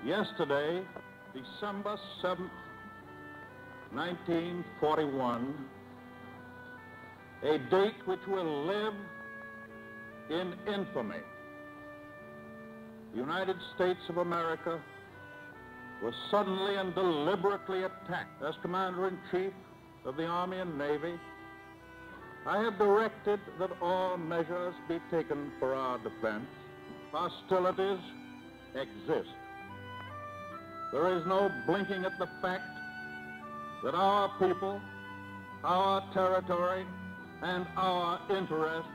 Yesterday, December 7th, 1941, a date which will live in infamy. The United States of America was suddenly and deliberately attacked. As Commander-in-Chief of the Army and Navy, I have directed that all measures be taken for our defense. Hostilities exist. There is no blinking at the fact that our people, our territory, and our interests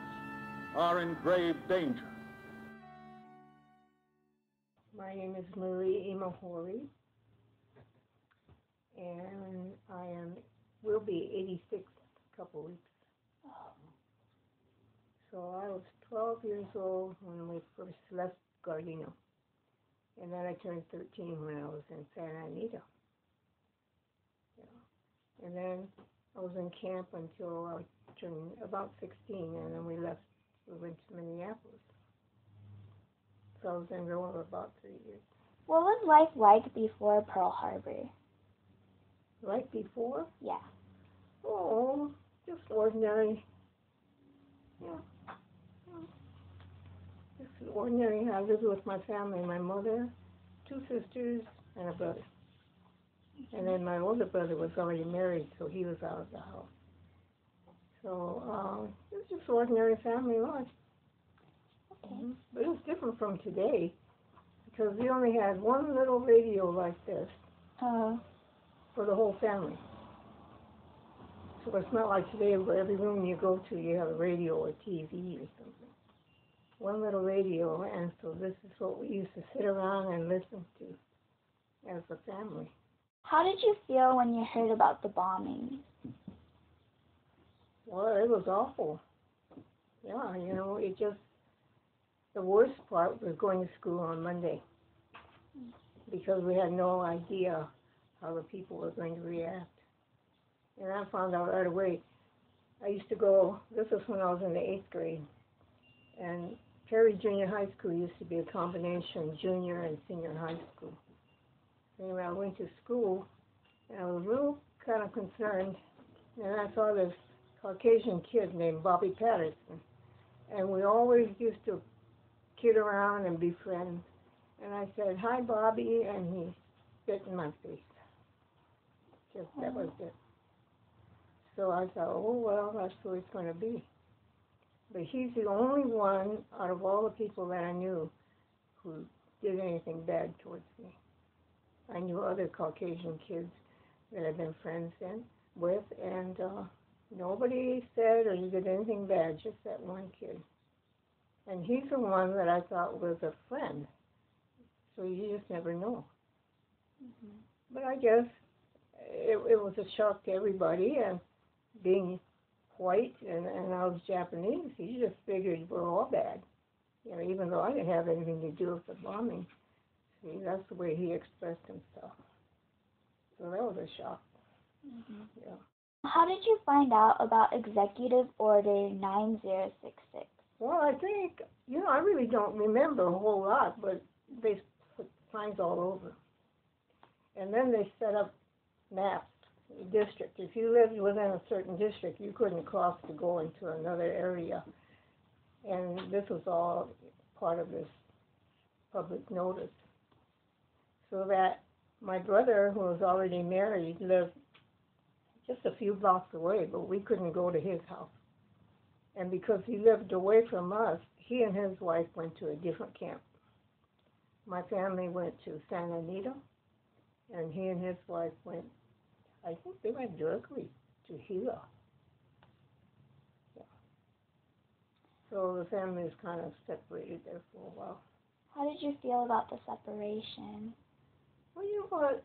are in grave danger. My name is Imahori, and will be 86 in a couple weeks. So I was 12 years old when we first left Gardena, and then I turned 13 when I was in Santa Anita. Yeah. And then I was in camp until I turned about 16, and then we went to Minneapolis. So I was in Rome about 3 years. What was life like before Pearl Harbor? Right before? Yeah. Oh, just ordinary. Yeah. Just ordinary. I lived with my family, my mother, 2 sisters, and a brother. And then my older brother was already married, so he was out of the house. So it was just ordinary family life. Okay. But it was different from today, because we only had one little radio like this for the whole family. So it's not like today where every room you go to you have a radio or TV or something. One little radio, and so this is what we used to sit around and listen to as a family. How did you feel when you heard about the bombing? Well, it was awful. Yeah, the worst part was going to school on Monday, because we had no idea how the people were going to react. And I found out right away. I used to go, this was when I was in the 8th grade, and Perry Junior High School used to be a combination junior and senior high school. Anyway, I went to school, and I was a little kind of concerned, and I saw this Caucasian kid named Bobby Patterson, and we always used to kid around and be friends. And I said, "Hi, Bobby," and he spit in my face. Just that was it. So I thought, oh, well, that's who it's going to be. But he's the only one out of all the people that I knew who did anything bad towards me. I knew other Caucasian kids that I've been friends with, and nobody said or did anything bad, just that one kid. And he's the one that I thought was a friend. So you just never know. Mm-hmm. But I guess it was a shock to everybody, and being white and I was Japanese, you just figured we're all bad. Even though I didn't have anything to do with the bombing. See, that's the way he expressed himself. So that was a shock. Mm-hmm. Yeah. How did you find out about Executive Order 9066? Well, I think, I really don't remember a whole lot, but they put signs all over. And then they set up maps, district. If you lived within a certain district, you couldn't cross to go into another area. And this was all part of this public notice. So that my brother, who was already married, lived just a few blocks away, but we couldn't go to his house. And because he lived away from us, he and his wife went to a different camp. My family went to Santa Anita, and he and his wife went, I think they went directly to Gila. Yeah. So the family was kind of separated there for a while. How did you feel about the separation? Well, you know what?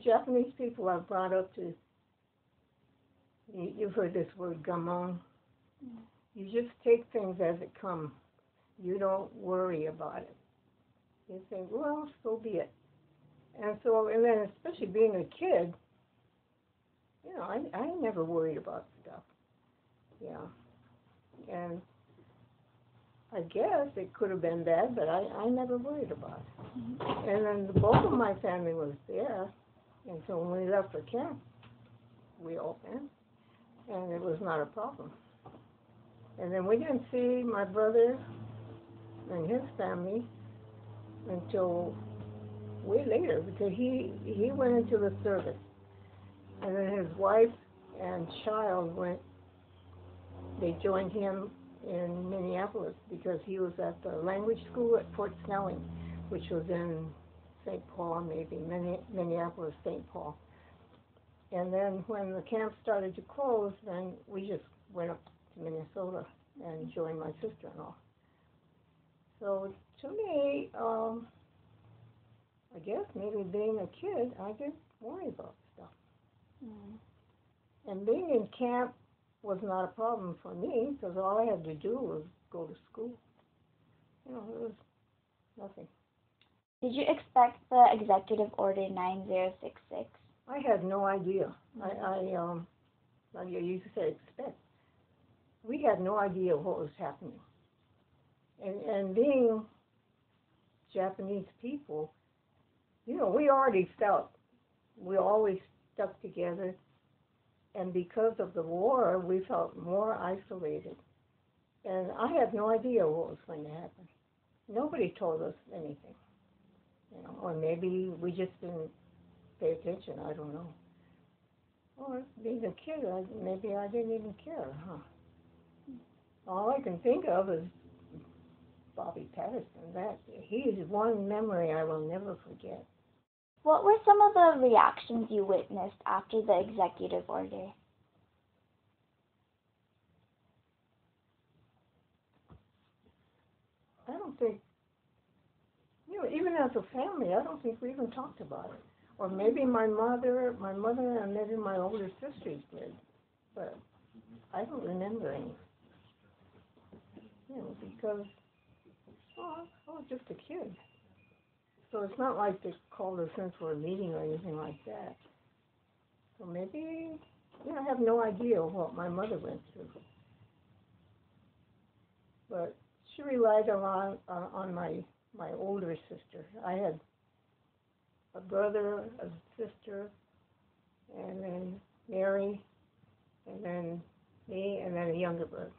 Japanese people are brought up to, you've heard this word, gamon. Mm. You just take things as it comes. You don't worry about it. You think, well, so be it. And then especially being a kid, I never worried about stuff. Yeah. And I guess it could have been bad, but I never worried about it. And then both of my family was there, and so when we left for camp, we all went, and it was not a problem. And then we didn't see my brother and his family until way later, because he went into the service, and then his wife and child they joined him in Minneapolis because he was at the language school at Fort Snelling, which was in St. Paul, maybe Minneapolis, St. Paul. And then when the camp started to close, then we just went up to Minnesota and joined my sister-in-law. So to me, I guess maybe being a kid, I didn't worry about stuff. And being in camp was not a problem for me, because all I had to do was go to school. You know, it was nothing. Did you expect the Executive Order 9066? I had no idea. You said expect. We had no idea what was happening. And being Japanese people, you know, we already felt we always stuck together. And because of the war, we felt more isolated. And I had no idea what was going to happen. Nobody told us anything. You know, or maybe we just didn't pay attention, I don't know. Or being a kid, maybe I didn't even care, huh? All I can think of is Bobby Patterson. He's one memory I will never forget. What were some of the reactions you witnessed after the executive order? I don't think, you know, even as a family, I don't think we even talked about it. Or maybe my mother and maybe my older sisters did, but I don't remember any. You know, because, I was just a kid. So it's not like they called us in for a meeting or anything like that. So maybe, you know, I have no idea what my mother went through. But she relied a lot on my older sister. I had a brother, a sister, and then Mary, and then me, and then a younger brother.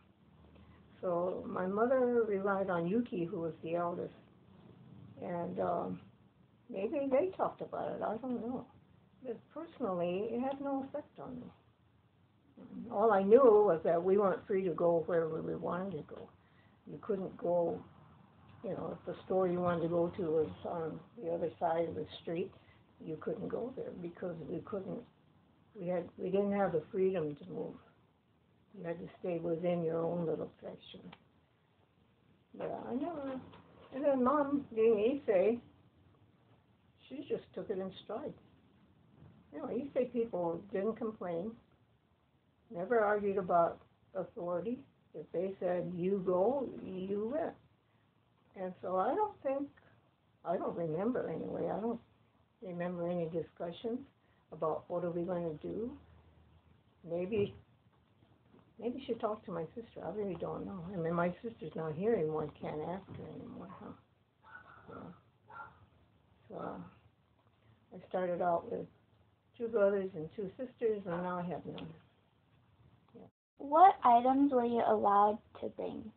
So my mother relied on Yuki, who was the eldest. And maybe they talked about it, I don't know. But personally, it had no effect on me. All I knew was that we weren't free to go wherever we wanted to go. You couldn't go, you know, if the store you wanted to go to was on the other side of the street, you couldn't go there because we didn't have the freedom to move. You had to stay within your own little section. But I never, and then Mom, being Issei, she just took it in stride. You know, Issei people didn't complain, never argued about authority. If they said, you go, you went. And so I don't remember anyway, I don't remember any discussions about what are we going to do. Maybe she talked to my sister. I really don't know. I mean, my sister's not here anymore. I can't ask her anymore, huh? So I started out with 2 brothers and 2 sisters, and now I have none. Yeah. What items were you allowed to bring?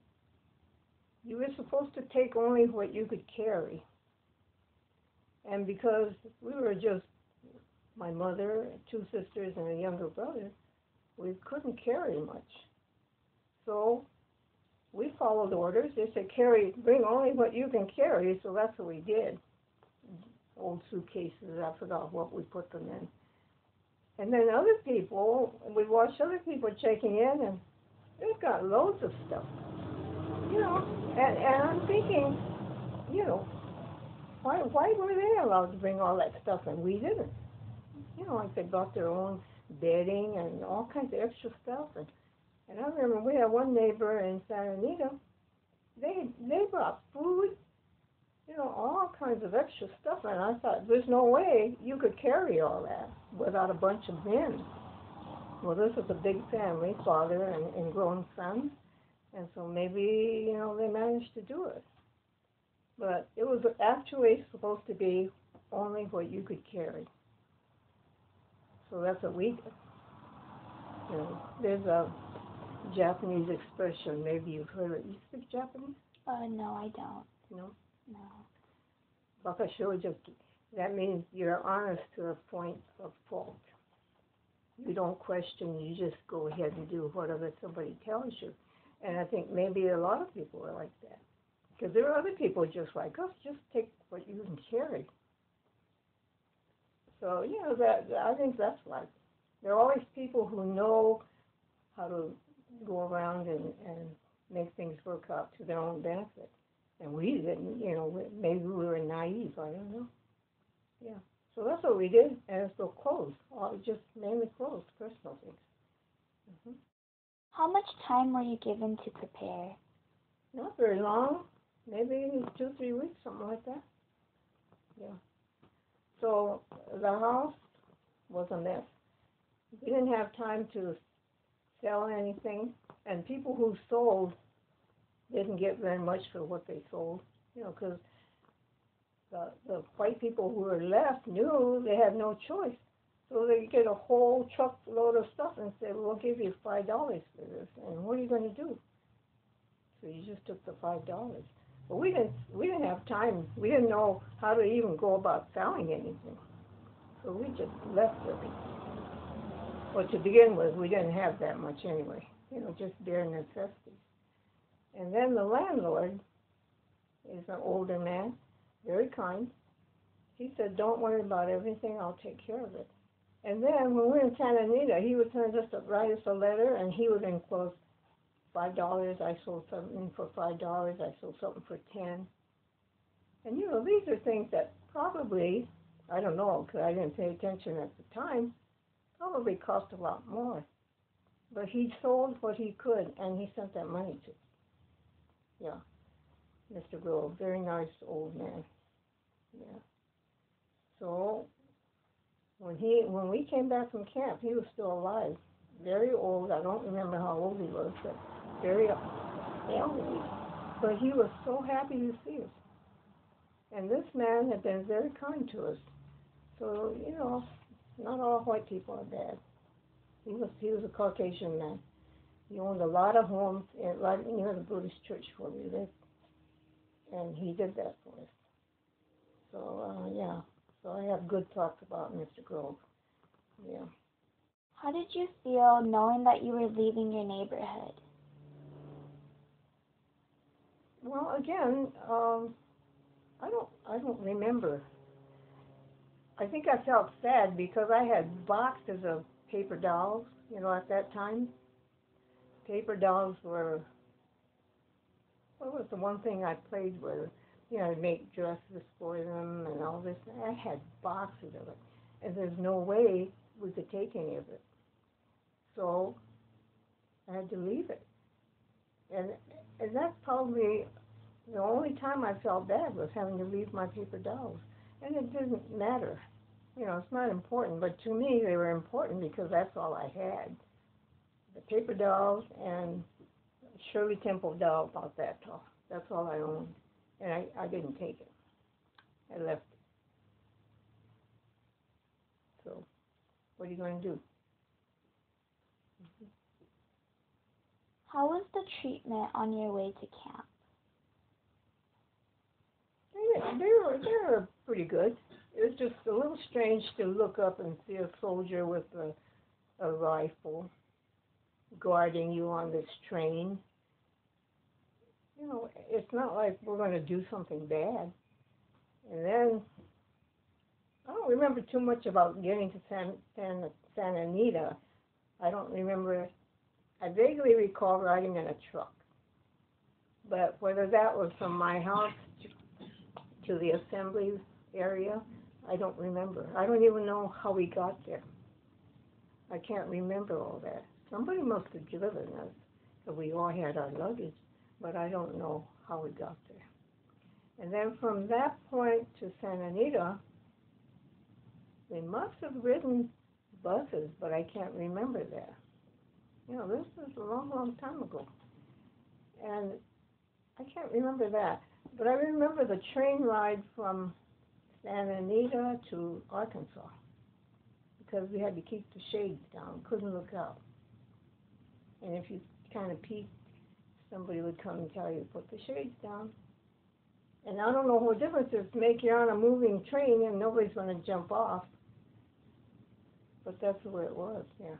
You were supposed to take only what you could carry. And because we were just my mother, 2 sisters, and a younger brother, we couldn't carry much. So we followed orders. They said, bring only what you can carry, so that's what we did. Old suitcases, I forgot what we put them in. And then other people, we watched other people checking in, and they've got loads of stuff. You know, and I'm thinking, you know, why were they allowed to bring all that stuff and we didn't? You know, like they brought their own bedding and all kinds of extra stuff. And I remember we had one neighbor in Santa Anita, they brought food, you know, all kinds of extra stuff. And I thought, there's no way you could carry all that without a bunch of men. Well, this was a big family, father and grown sons. And so maybe, they managed to do it. But it was actually supposed to be only what you could carry. So that's what we did. There's a Japanese expression, maybe you've heard it. You speak Japanese? No, I don't. No? No. Bakashojoki. That means you're honest to a point of fault. You don't question, you just go ahead and do whatever somebody tells you. And I think maybe a lot of people are like that. Because there are other people just like us, just take what you can carry. So, I think that's like, there are always people who know how to go around and make things work out to their own benefit. And we didn't, maybe we were naive, I don't know. Yeah. So that's what we did, and so clothes, just mainly clothes, personal things. Mm-hmm. How much time were you given to prepare? Not very long, maybe 2-3 weeks, something like that. Yeah. So the house was a mess. We didn't have time to sell anything, and people who sold didn't get very much for what they sold, because the white people who were left knew they had no choice. So they get a whole truckload of stuff and said, we'll give you $5 for this. And what are you going to do? So you just took the $5. But we didn't have time. We didn't know how to even go about selling anything. So we just left everything. Well, to begin with, we didn't have that much anyway, just bare necessities. And then the landlord is an older man, very kind. He said, don't worry about everything, I'll take care of it. And then when we were in Santa Anita, he would write us a letter, and he would enclose $5. I sold something for $5. I sold something for $10. And these are things that probably, I don't know, because I didn't pay attention at the time, probably cost a lot more. But he sold what he could, and he sent that money to. Yeah, Mr. Grove, very nice old man. Yeah. So when we came back from camp, he was still alive, very old. I don't remember how old he was, but very elderly. But he was so happy to see us. And this man had been very kind to us. So not all white people are bad. He was a Caucasian man. He owned a lot of homes right near the Buddhist church where we lived. And he did that for us. So, yeah. So I have good thoughts about Mr. Grove. Yeah. How did you feel knowing that you were leaving your neighborhood? Well, again, I don't remember. I think I felt sad because I had boxes of paper dolls, at that time. Paper dolls were, what was the one thing I played with? I'd make dresses for them and all this. I had boxes of it, and there's no way we could take any of it. So I had to leave it. And that's probably the only time I felt bad was having to leave my paper dolls. And it didn't matter. It's not important, but to me they were important because that's all I had. The paper dolls and Shirley Temple doll about that tall. That's all I owned. And I didn't take it. I left it. So what are you going to do? How was the treatment on your way to camp? They were pretty good. It was just a little strange to look up and see a soldier with a rifle guarding you on this train. It's not like we're going to do something bad. And then, I don't remember too much about getting to Santa Anita. I don't remember. I vaguely recall riding in a truck. But whether that was from my house to the assembly area, I don't remember. I don't even know how we got there. I can't remember all that. Somebody must have driven us, because we all had our luggage, but I don't know how we got there. And then from that point to Santa Anita, they must have ridden buses, but I can't remember that. This was a long, long time ago. And I can't remember that. But I remember the train ride from Santa Anita to Arkansas, because we had to keep the shades down, couldn't look out. And if you kind of peeked, somebody would come and tell you to put the shades down. And I don't know what difference it makes. You're on a moving train and nobody's going to jump off. But that's the way it was, yeah.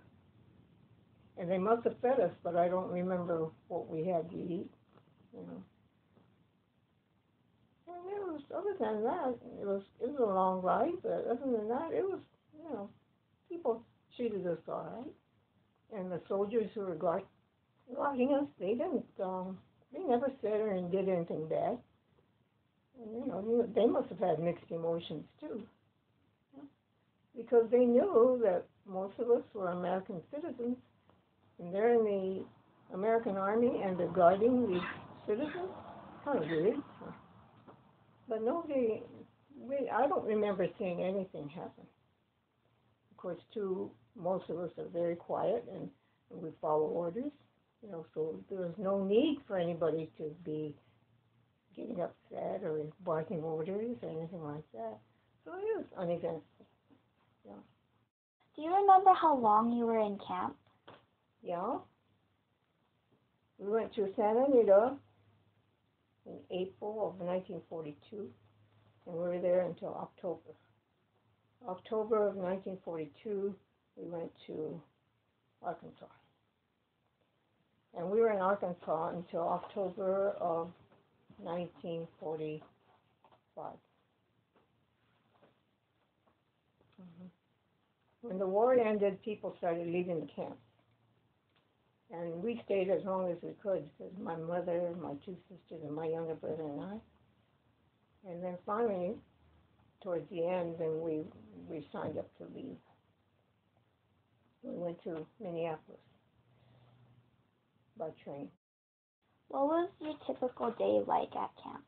And they must have fed us, but I don't remember what we had to eat, you know. And it was, other than that, it was a long ride, but other than that, it was, you know, people treated us all right. And the soldiers who were guarding us, they never said or did anything bad. And, you know, they must have had mixed emotions too, because they knew that most of us were American citizens, and they're in the American Army and they're guarding these citizens. Kind of weird. But nobody, I don't remember seeing anything happen. Of course, too, most of us are very quiet and we follow orders, you know, so there was no need for anybody to be getting upset or barking orders or anything like that. So it was uneventful. Yeah. Do you remember how long you were in camp? Yeah. We went to Santa Anita in April of 1942, and we were there until October. October of 1942, we went to Arkansas. And we were in Arkansas until October of 1945. When the war ended, people started leaving the camp. And we stayed as long as we could, because my mother, my two sisters, and my younger brother and I. And then finally, towards the end, then we signed up to leave. We went to Minneapolis by train. What was your typical day like at camp?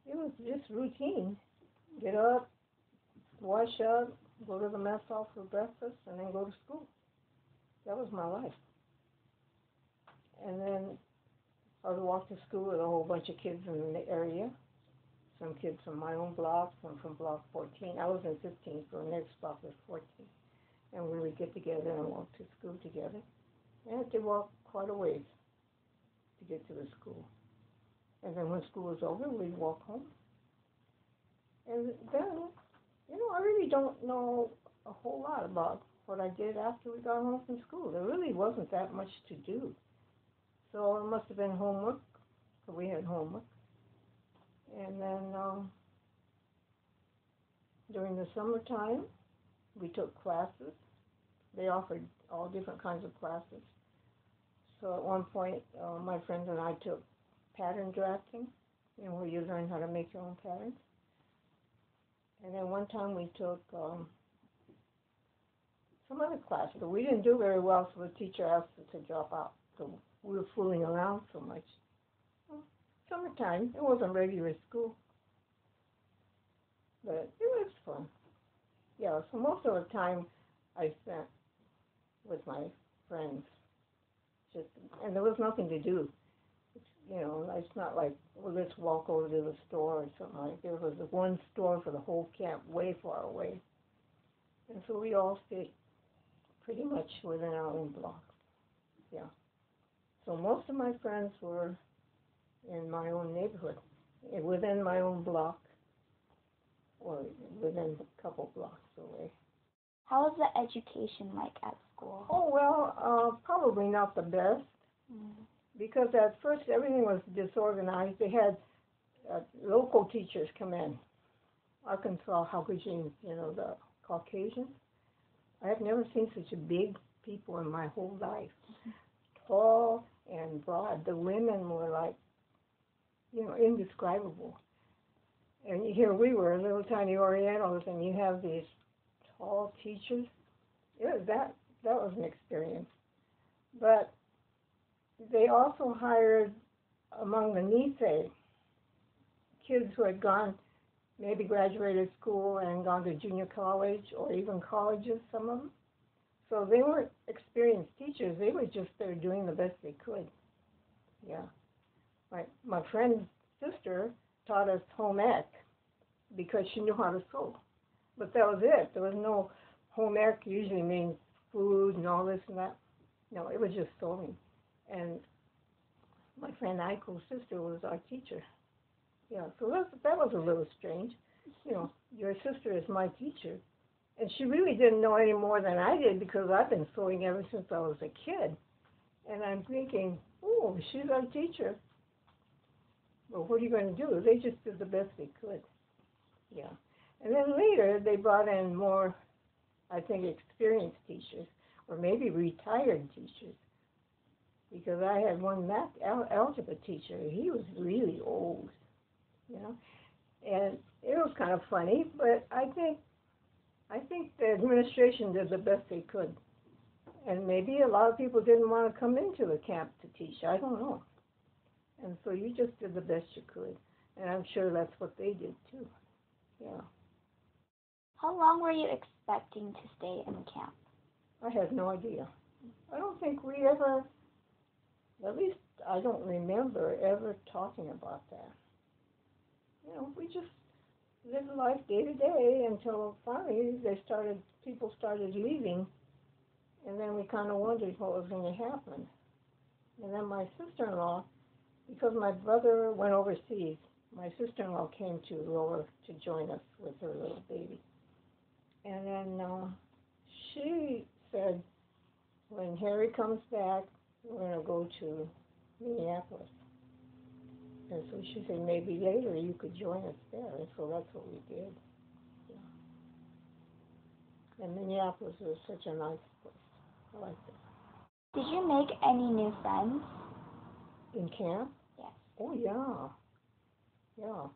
It was just routine. Get up, wash up, go to the mess hall for breakfast, and then go to school. That was my life. And then I would walk to school with a whole bunch of kids in the area. Some kids from my own block, some from block 14. I was in 15, so the next block was 14. And we would get together and walk to school together. And had to walk quite a ways to get to the school. And then when school was over, we'd walk home. And then, you know, I really don't know a whole lot about what I did after we got home from school. There really wasn't that much to do. So it must have been homework, so we had homework. And then during the summertime, we took classes. They offered all different kinds of classes. So at one point, my friends and I took pattern drafting, you know, where you learn how to make your own patterns. And then one time we took some other class, but we didn't do very well, so the teacher asked us to drop out. So we were fooling around so much. Well, summertime, it wasn't regular school, but it was fun. Yeah, so most of the time I spent with my friends, and there was nothing to do. You know, it's not like, well, let's walk over to the store or something like that. There was one store for the whole camp way far away. And so we all stayed pretty much within our own block. Yeah. So most of my friends were in my own neighborhood, within my own block, or within a couple blocks away. How was the education like at school? Oh, well, probably not the best. Because at first everything was disorganized. They had local teachers come in, Arkansas Haukajins, you know, the Caucasians. I have never seen such a big people in my whole life. Tall and broad. The women were like, you know, indescribable. And here we were, little tiny Orientals, and you have these tall teachers. That was an experience. But they also hired, among the Nisei, kids who had gone, maybe graduated school and gone to junior college or even colleges, some of them. So they weren't experienced teachers. They were just there doing the best they could. Yeah. My friend's sister taught us home ec because she knew how to sew. But that was it. There was no home ec usually means food and all this and that. No, it was just sewing. And my friend Aiko's sister was our teacher. Yeah, so that was a little strange. You know, your sister is my teacher. And she really didn't know any more than I did because I've been sewing ever since I was a kid. And I'm thinking, oh, she's our teacher. Well, what are you going to do? They just did the best they could. Yeah. And then later, they brought in more, I think, experienced teachers, or maybe retired teachers. Because I had one math algebra teacher. He was really old, you know. And it was kind of funny, but I think the administration did the best they could. And maybe a lot of people didn't want to come into the camp to teach. I don't know. And so you just did the best you could. And I'm sure that's what they did too. Yeah. How long were you expecting to stay in the camp? I had no idea. I don't think we ever, at least I don't remember ever talking about that. You know, we just lived life day to day until finally people started leaving. And then we kind of wondered what was going to happen. And then my sister-in-law, because my brother went overseas, my sister-in-law came to Lower to join us with her little baby. And then she said, when Harry comes back, we're going to go to Minneapolis. And so she said, maybe later you could join us there. And so that's what we did. Yeah. And Minneapolis was such a nice place. I liked it. Did you make any new friends? In camp? Yes. Oh, yeah. Yeah.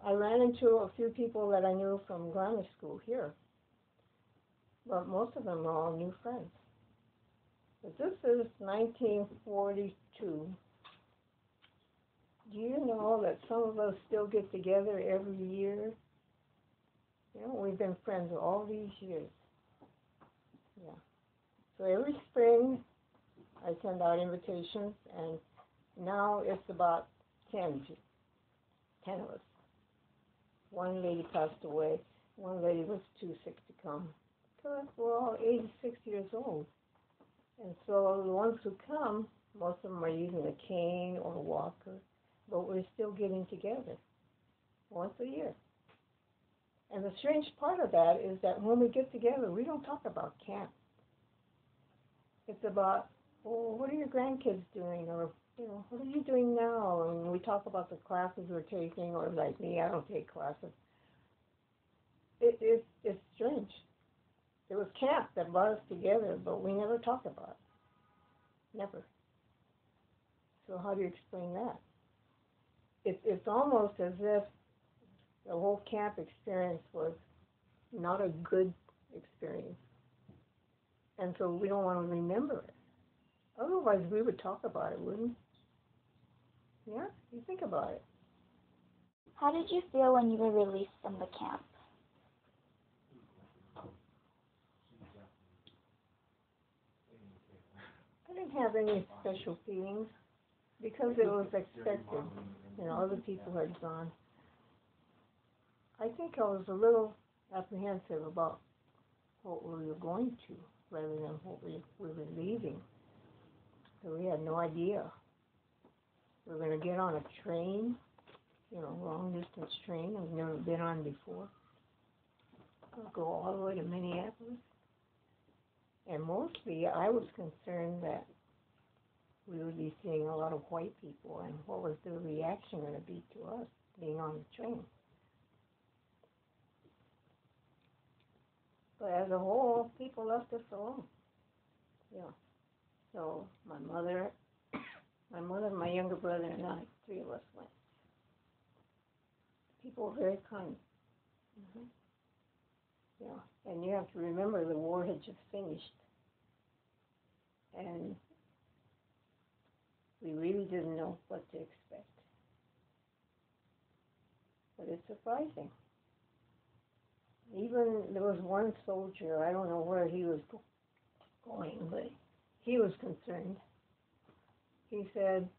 I ran into a few people that I knew from grammar school here. But most of them are all new friends. But this is 1942. Do you know that some of us still get together every year? You know, we've been friends all these years. Yeah. So every spring, I send out invitations, and now it's about 10 of us. One lady passed away. One lady was too sick to come. Because we're all 86 years old. And so the ones who come, most of them are using a cane or a walker, but we're still getting together once a year. And the strange part of that is that when we get together, we don't talk about camp. It's about, oh, what are your grandkids doing? Or, you know, what are you doing now? And we talk about the classes we're taking, or like me, I don't take classes. It's strange. It was camp that brought us together, but we never talk about it. Never. So how do you explain that? It's almost as if the whole camp experience was not a good experience. And so we don't want to remember it. Otherwise, we would talk about it, wouldn't we? Yeah? You think about it. How did you feel when you were released from the camp? I didn't have any special feelings because it was expected. You know, other people had gone. I think I was a little apprehensive about what we were going to rather than what we were leaving. So we had no idea. We were going to get on a train, you know, long distance train I've never been on before. I'll go all the way to Minneapolis. And mostly I was concerned that we would be seeing a lot of white people and what was their reaction going to be to us being on the train. But as a whole, people left us alone. Yeah. So my mother, my younger brother, and I, 3 of us went. People were very kind. Mm-hmm. Yeah. And you have to remember the war had just finished. And we really didn't know what to expect. But it's surprising. Even there was one soldier, I don't know where he was going, but he was concerned. He said,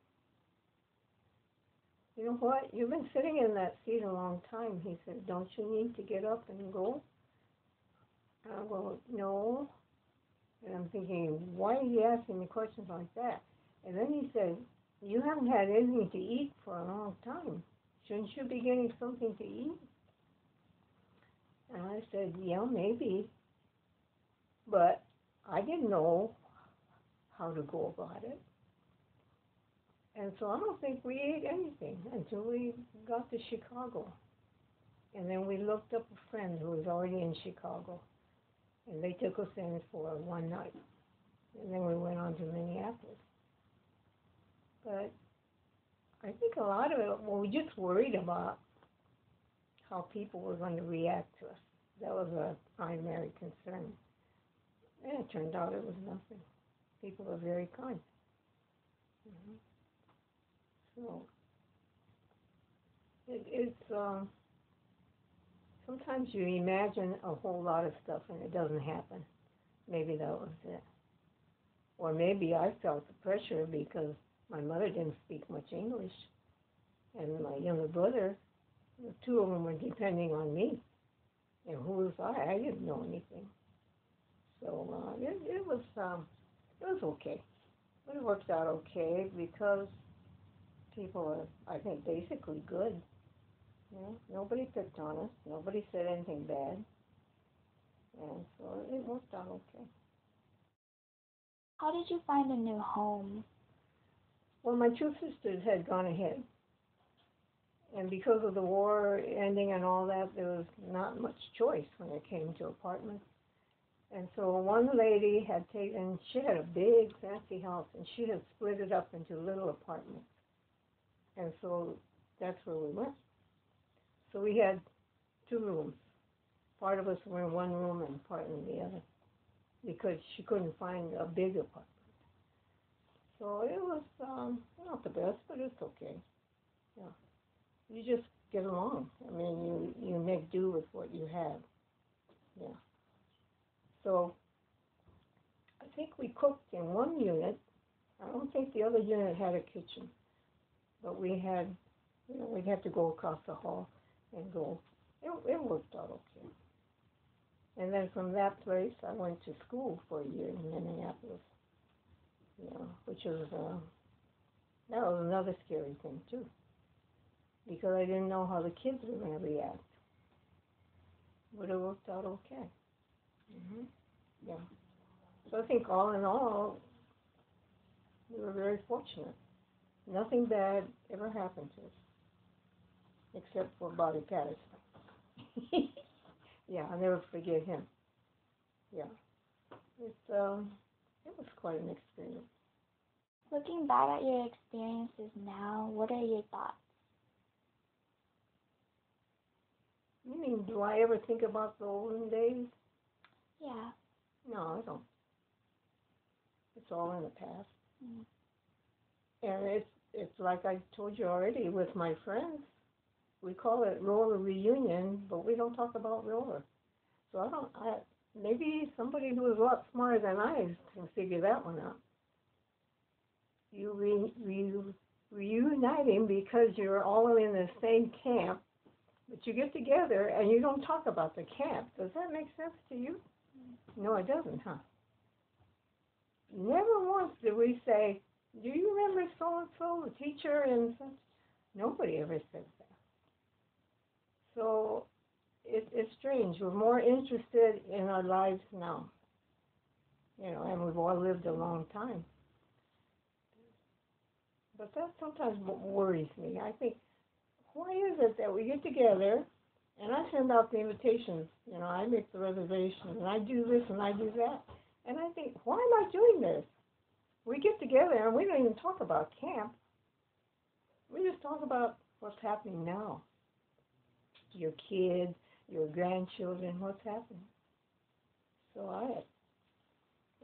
you know what, you've been sitting in that seat a long time. He said, don't you need to get up and go? And I go, no. And I'm thinking, why are you asking me questions like that? And then he said, you haven't had anything to eat for a long time. Shouldn't you be getting something to eat? And I said, yeah, maybe. But I didn't know how to go about it. And so I don't think we ate anything until we got to Chicago. And then we looked up a friend who was already in Chicago. And they took us in for one night. And then we went on to Minneapolis. But I think a lot of it, well, we just worried about how people were going to react to us. That was our primary concern. And it turned out it was nothing. People are very kind. Mm-hmm. So it's sometimes you imagine a whole lot of stuff and it doesn't happen. Maybe that was it. Or maybe I felt the pressure because my mother didn't speak much English. And my younger brother, the two of them were depending on me. And who was I? I didn't know anything. So it was okay. But it worked out okay because people are, I think, basically good. You know, nobody picked on us. Nobody said anything bad. And so it worked out okay. How did you find a new home? Well, my two sisters had gone ahead. And because of the war ending and all that, there was not much choice when it came to apartments. And so one lady had taken, she had a big fancy house, and she had split it up into little apartments. And so that's where we went. So we had 2 rooms. Part of us were in one room and part in the other because she couldn't find a big apartment. So it was not the best, but it's okay. Yeah. You just get along. I mean, you make do with what you have. Yeah. So I think we cooked in one unit. I don't think the other unit had a kitchen, but we had, we'd have to go across the hall and go. It worked out okay. And then from that place, I went to school for a year in Minneapolis. Which was that was another scary thing too, because I didn't know how the kids were going to react. But it worked out okay. Mm-hmm. Yeah. So I think all in all, we were very fortunate. Nothing bad ever happened to us, except for Bobby Patterson. Yeah, I'll never forget him. Yeah. It was quite an experience. Looking back at your experiences now, what are your thoughts? You mean, do I ever think about the olden days? Yeah. No, I don't. It's all in the past. Mm. And it's like I told you already with my friends. We call it roller reunion, but we don't talk about roller. So maybe somebody who is a lot smarter than I can figure that one out. You reuniting because you're all in the same camp, but you get together and you don't talk about the camp. Does that make sense to you? No, it doesn't, huh? Never once did we say, do you remember so-and-so, the teacher and such? Nobody ever says that. So it's strange. We're more interested in our lives now. And we've all lived a long time. But that sometimes worries me. I think, why is it that we get together and I send out the invitations, I make the reservations and I do this and I do that. And I think, why am I doing this? We get together and we don't even talk about camp. We just talk about what's happening now. Your kids, your grandchildren, what's happening. So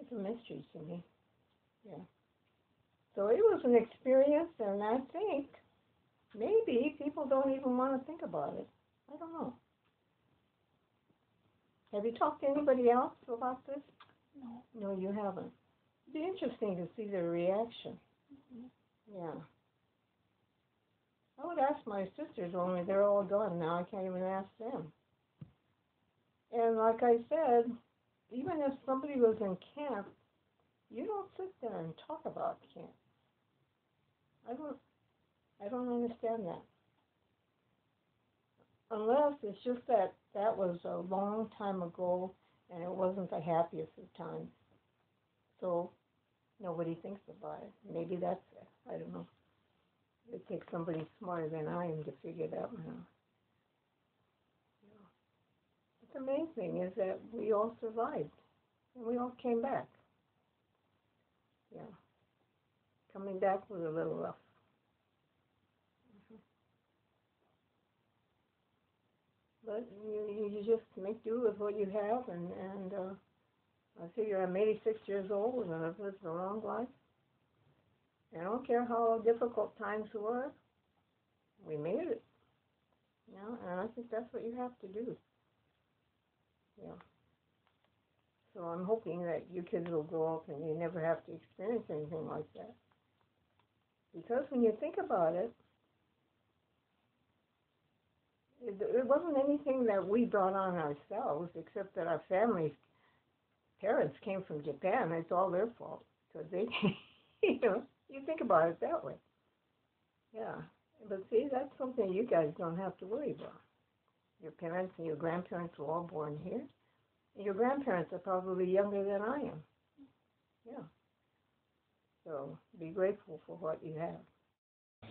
it's a mystery to me. Yeah. So it was an experience, and I think maybe people don't even want to think about it. I don't know. Have you talked to anybody else about this? No. No, you haven't. It'd be interesting to see their reaction. Yeah. I would ask my sisters, only they're all gone now. I can't even ask them. And like I said, even if somebody was in camp, you don't sit there and talk about camp. I don't understand that. Unless it's just that that was a long time ago and it wasn't the happiest of times. So nobody thinks about it. Maybe that's it. I don't know. It takes somebody smarter than I am to figure that one out. But the main thing is that we all survived and we all came back. Yeah. Coming back was a little rough. But you just make do with what you have, and I figure I'm 86 years old and I've lived a long life. I don't care how difficult times were, we made it. You know, and I think that's what you have to do. Yeah. So I'm hoping that you kids will grow up and you never have to experience anything like that. Because when you think about it, it wasn't anything that we brought on ourselves, except that our family's parents came from Japan. It's all their fault. Because they, you know, you think about it that way. Yeah. But see, that's something you guys don't have to worry about. Your parents and your grandparents were all born here. And your grandparents are probably younger than I am. Yeah. So be grateful for what you have.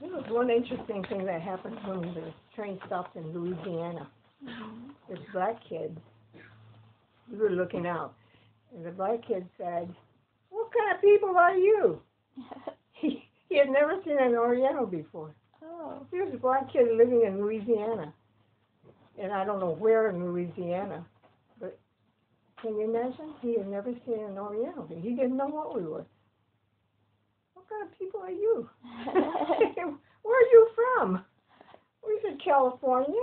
There was one interesting thing that happened when the train stopped in Louisiana. This black kid, we were looking out, and the black kid said, "What kind of people are you?" He had never seen an Oriental before. Oh. He was a black kid living in Louisiana, and I don't know where in Louisiana, but can you imagine? He had never seen an Oriental. He didn't know what we were. What kind of people are you? Where are you from? We said California.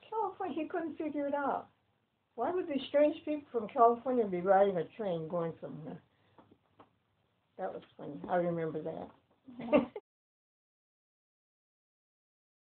California, he couldn't figure it out. Why would these strange people from California be riding a train going somewhere? That was funny. I remember that.